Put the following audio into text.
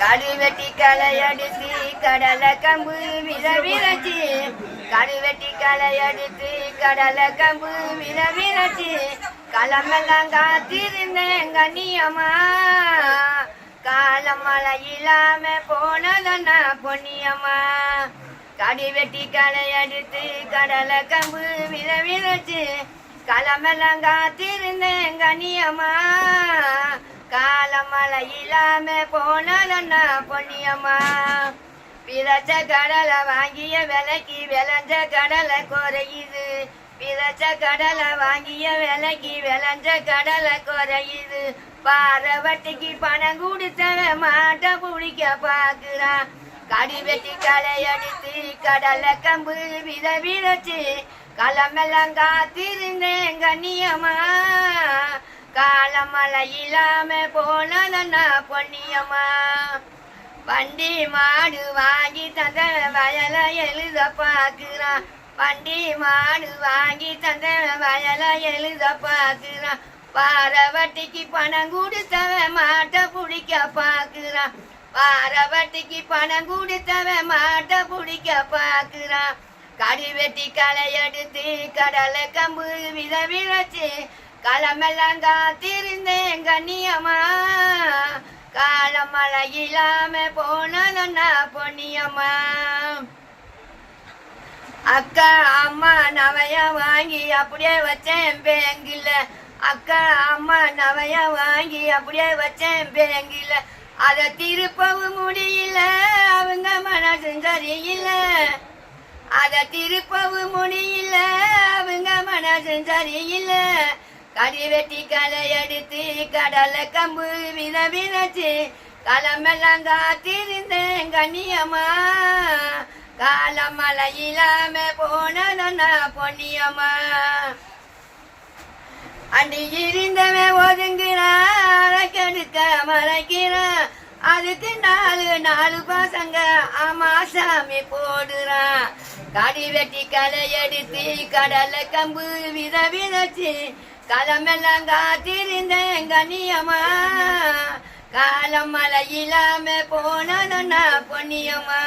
கடுவெட்டி களையடித்து கடலை கம்பு விரவிரச்சி கடுவெட்டி களையடித்து கடலை கம்பு விரவிரச்சி களமெல்லாம் காத்திருந்தேன் கண்ணியம்மா காலம் மழை இல்லாம போனதன்னா பொன்னியம்மா கடுவெட்டி களையடித்து கடலை கம்பு விரவிரச்சி களமெல்லாம் காத்திருந்தேன் கண்ணியம்மா காலம் மழை இல்லாம போனதன்னா பொன்னியம்மா பிறச்ச கடலை வாங்கிய விலைக்கு விளைஞ்ச கடலை குறையுது பிறச்ச கடலை வாங்கிய விலைக்கு விளைஞ்ச கடலை குறையுது பாரவட்டிக்கு பணம் கொடுத்தவ மாட்டை பிடிக்க பாக்குறான் கடுவெட்டி களையடித்து கடலை கம்பு விரவிரச்சி களமெல்லாம் காத்திருந்தேன் கண்ணியம்மா காலம் மழை இல்லாம போனதன்னா பொன்னியம்மா வண்டி மாடு வாங்கி தந்த வயல எழுத பாக்குறான் வண்டி மாடு வாங்கி தந்த வயல எழுத பாக்குறான் பாரவட்டிக்கு பணம் கொடுத்தவ மாட்டை பிடிக்க பாக்குறான் பாரவட்டிக்கு பணம் கொடுத்தவ மாட்டை பிடிக்க பாக்குறான் கடுவெட்டி களையடித்து கடலை கம்பு விரவிரச்சி களமெல்லாம் காத்திருந்தேன் கண்ணியம்மா காலம் மழை இல்லாம போனதன்னா பொன்னியம்மா அக்கா அம்மா நவைய வாங்கி அப்படியே வச்சேன் பேங்கில அக்கா அம்மா நவைய வாங்கி அப்படியே வச்சேன் பேங்கில அதை திருப்பவும் முடியல அவங்க மனசு சரியில்லை அதை திருப்பவும் முடியல அவங்க மனசு சரியில்லை கடுவெட்டி களையடித்து கடலை கம்பு விரவிரச்சி களமெல்லாம் காத்திருந்தேன் கண்ணியம்மா காலம் மழை இல்லாம போனதன்னா பொன்னியம்மா அண்டி இருந்தவன் ஒதுங்குறான் அரைக்கெடுக்க மறைக்கிறான் அதுக்கு நாலு பசங்க ஆமா சாமி போடுறான் கடுவெட்டி களையடித்து கடலை கம்பு விரவிரச்சி களமெல்லாம் காத்திருந்தேன் கண்ணியம்மா காலம் மழை இல்லாம போனதன்னா பொன்னியம்மா